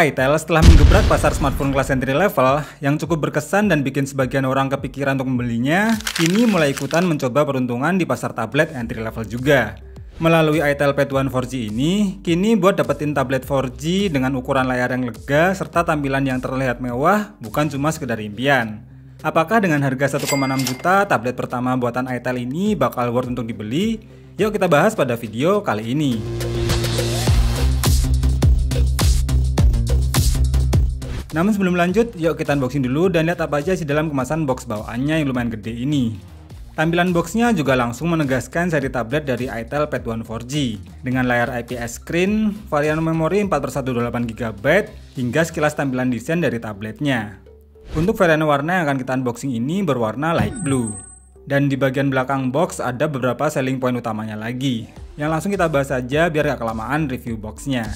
itel setelah menggebrak pasar smartphone kelas entry level yang cukup berkesan dan bikin sebagian orang kepikiran untuk membelinya, kini mulai ikutan mencoba peruntungan di pasar tablet entry level juga. Melalui itel Pad One 4G ini, kini buat dapetin tablet 4G dengan ukuran layar yang lega serta tampilan yang terlihat mewah bukan cuma sekedar impian. Apakah dengan harga 1,6 juta, tablet pertama buatan itel ini bakal worth untuk dibeli? Yuk kita bahas pada video kali ini. Namun sebelum lanjut, yuk kita unboxing dulu dan lihat apa aja sih dalam kemasan box bawaannya yang lumayan gede ini. Tampilan boxnya juga langsung menegaskan seri tablet dari itel Pad One 4G dengan layar IPS screen, varian memori 4/128GB, hingga sekilas tampilan desain dari tabletnya. Untuk varian warna yang akan kita unboxing ini berwarna light blue. Dan di bagian belakang box ada beberapa selling point utamanya lagi, yang langsung kita bahas aja biar gak kelamaan review boxnya.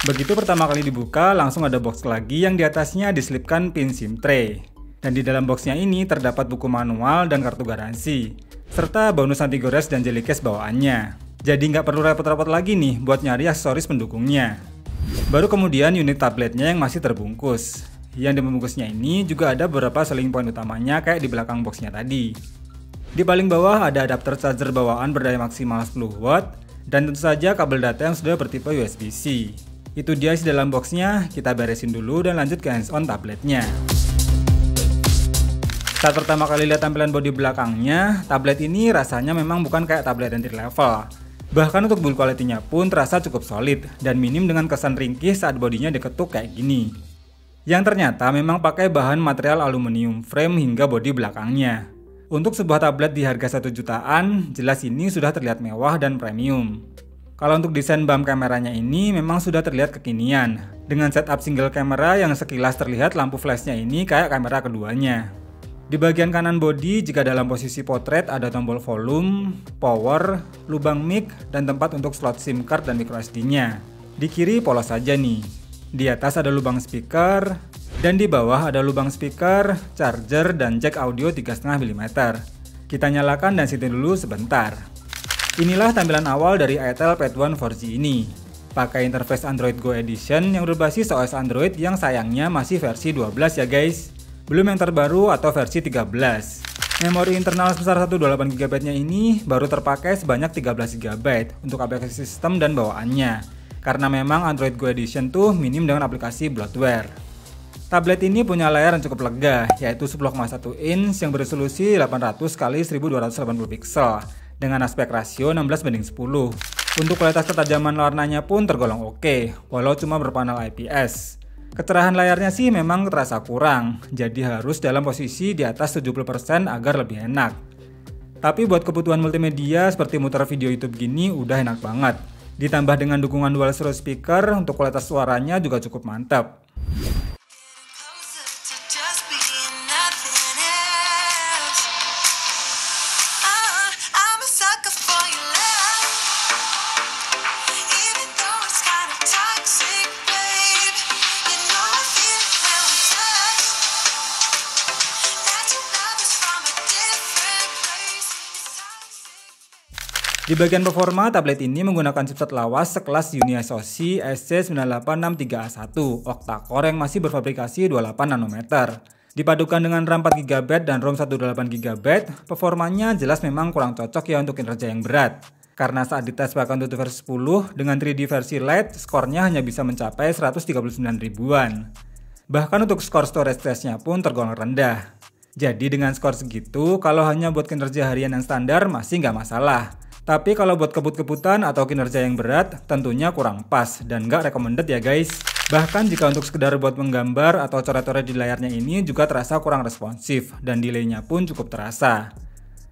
Begitu pertama kali dibuka, langsung ada box lagi yang di atasnya diselipkan pin SIM tray. Dan di dalam boxnya ini terdapat buku manual dan kartu garansi, serta bonus anti gores dan jelly case bawaannya. Jadi nggak perlu repot-repot lagi nih buat nyari aksesoris pendukungnya. Baru kemudian unit tabletnya yang masih terbungkus. Yang di pembungkusnya ini juga ada beberapa selling point utamanya kayak di belakang boxnya tadi. Di paling bawah ada adapter charger bawaan berdaya maksimal 10 watt, dan tentu saja kabel data yang sudah bertipe USB-C. Itu dia isi dalam boxnya, kita beresin dulu dan lanjut ke hands-on tabletnya. Saat pertama kali lihat tampilan bodi belakangnya, tablet ini rasanya memang bukan kayak tablet entry level. Bahkan untuk build quality-nya pun terasa cukup solid dan minim dengan kesan ringkih saat bodinya diketuk kayak gini. Yang ternyata memang pakai bahan material aluminium frame hingga bodi belakangnya. Untuk sebuah tablet di harga 1 jutaan, jelas ini sudah terlihat mewah dan premium. Kalau untuk desain bump kameranya ini memang sudah terlihat kekinian, dengan setup single kamera yang sekilas terlihat lampu flashnya ini kayak kamera keduanya. Di bagian kanan bodi, jika dalam posisi potret ada tombol volume, power, lubang mic, dan tempat untuk slot SIM card dan microSD-nya. Di kiri polos saja nih. Di atas ada lubang speaker, dan di bawah ada lubang speaker, charger, dan jack audio 3,5 mm. Kita nyalakan dan setting dulu sebentar. Inilah tampilan awal dari itel Pad One 4G ini. Pakai interface Android Go Edition yang berbasis OS Android yang sayangnya masih versi 12 ya guys. Belum yang terbaru atau versi 13. Memori internal sebesar 128GB nya ini baru terpakai sebanyak 13GB untuk aplikasi sistem dan bawaannya. Karena memang Android Go Edition tuh minim dengan aplikasi bloatware. Tablet ini punya layar yang cukup lega, yaitu 10,1 inch yang beresolusi 800x1280 pixel. Dengan aspek rasio 16:10. Untuk kualitas ketajaman warnanya pun tergolong oke, walau cuma berpanel IPS. Kecerahan layarnya sih memang terasa kurang, jadi harus dalam posisi di atas 70% agar lebih enak. Tapi buat kebutuhan multimedia seperti muter video YouTube gini udah enak banget. Ditambah dengan dukungan dual stereo speaker, untuk kualitas suaranya juga cukup mantap. Di bagian performa, tablet ini menggunakan chipset lawas sekelas Unisoc SC9863A1 octa-core yang masih berfabrikasi 28 nanometer. Dipadukan dengan RAM 4GB dan ROM 128GB, performanya jelas memang kurang cocok ya untuk kinerja yang berat. Karena saat dites pakai Antutu versi 10 dengan 3D versi Lite, skornya hanya bisa mencapai 139 ribuan. Bahkan untuk skor storage testnya pun tergolong rendah. Jadi dengan skor segitu, kalau hanya buat kinerja harian yang standar masih nggak masalah. Tapi kalau buat kebut-kebutan atau kinerja yang berat, tentunya kurang pas dan nggak recommended ya guys. Bahkan jika untuk sekedar buat menggambar atau coret-coret di layarnya ini juga terasa kurang responsif dan delaynya pun cukup terasa.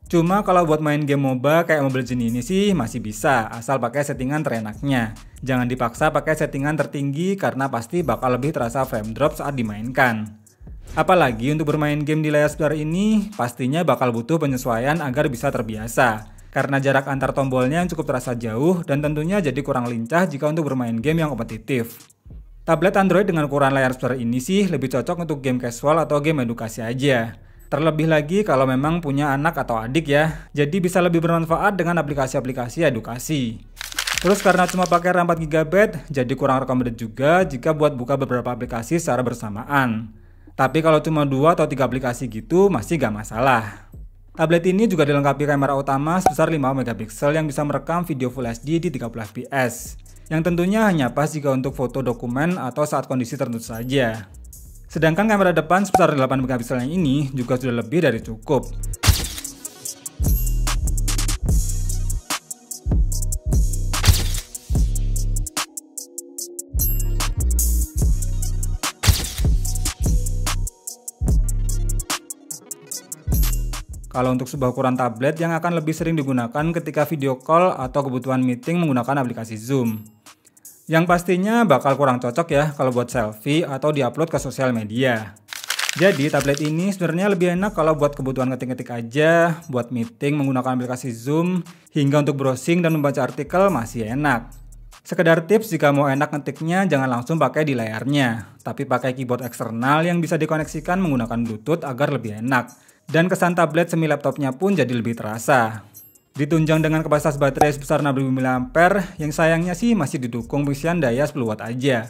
Cuma kalau buat main game MOBA kayak Mobile Legends ini sih masih bisa, asal pakai settingan terenaknya. Jangan dipaksa pakai settingan tertinggi karena pasti bakal lebih terasa frame drop saat dimainkan. Apalagi untuk bermain game di layar sebesar ini, pastinya bakal butuh penyesuaian agar bisa terbiasa. Karena jarak antar tombolnya yang cukup terasa jauh dan tentunya jadi kurang lincah jika untuk bermain game yang kompetitif. Tablet Android dengan ukuran layar sebesar ini sih lebih cocok untuk game casual atau game edukasi aja. Terlebih lagi kalau memang punya anak atau adik ya, jadi bisa lebih bermanfaat dengan aplikasi-aplikasi edukasi. Terus karena cuma pakai RAM 4 GB, jadi kurang recommended juga jika buat buka beberapa aplikasi secara bersamaan. Tapi kalau cuma 2 atau 3 aplikasi gitu masih gak masalah. Tablet ini juga dilengkapi kamera utama sebesar 5 MP yang bisa merekam video Full HD di 30 fps. Yang tentunya hanya pas jika untuk foto dokumen atau saat kondisi tertentu saja. Sedangkan kamera depan sebesar 8 MP yang ini juga sudah lebih dari cukup. Kalau untuk sebuah ukuran tablet yang akan lebih sering digunakan ketika video call atau kebutuhan meeting menggunakan aplikasi Zoom. Yang pastinya bakal kurang cocok ya kalau buat selfie atau diupload ke sosial media. Jadi tablet ini sebenarnya lebih enak kalau buat kebutuhan ngetik-ngetik aja, buat meeting menggunakan aplikasi Zoom, hingga untuk browsing dan membaca artikel masih enak. Sekedar tips, jika mau enak ngetiknya jangan langsung pakai di layarnya, tapi pakai keyboard eksternal yang bisa dikoneksikan menggunakan Bluetooth agar lebih enak. Dan kesan tablet semi laptopnya pun jadi lebih terasa. Ditunjang dengan kapasitas baterai sebesar 6000 mAh yang sayangnya sih masih didukung pengisian daya 10 watt aja.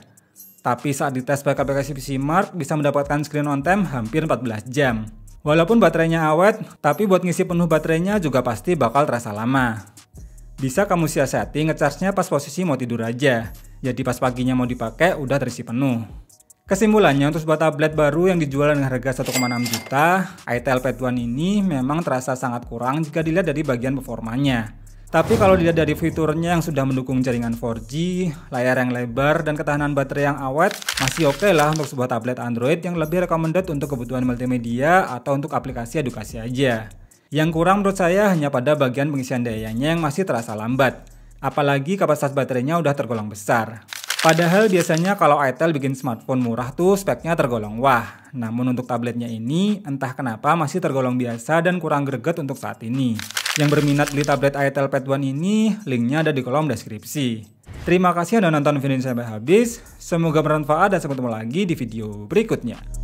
Tapi saat dites pakai aplikasi PCMark bisa mendapatkan screen on time hampir 14 jam. Walaupun baterainya awet, tapi buat ngisi penuh baterainya juga pasti bakal terasa lama. Bisa kamu siasati ngecharge-nya pas posisi mau tidur aja. Jadi pas paginya mau dipakai udah terisi penuh. Kesimpulannya, untuk sebuah tablet baru yang dijual dengan harga 1,6 juta, ITEL Pad One ini memang terasa sangat kurang jika dilihat dari bagian performanya. Tapi kalau dilihat dari fiturnya yang sudah mendukung jaringan 4G, layar yang lebar, dan ketahanan baterai yang awet, masih oke lah untuk sebuah tablet Android yang lebih recommended untuk kebutuhan multimedia atau untuk aplikasi edukasi aja. Yang kurang menurut saya hanya pada bagian pengisian dayanya yang masih terasa lambat. Apalagi kapasitas baterainya udah tergolong besar. Padahal biasanya kalau ITEL bikin smartphone murah tuh speknya tergolong wah. Namun untuk tabletnya ini entah kenapa masih tergolong biasa dan kurang greget untuk saat ini. Yang berminat beli tablet ITEL Pad One ini, linknya ada di kolom deskripsi. Terima kasih sudah nonton video ini sampai habis. Semoga bermanfaat dan sampai ketemu lagi di video berikutnya.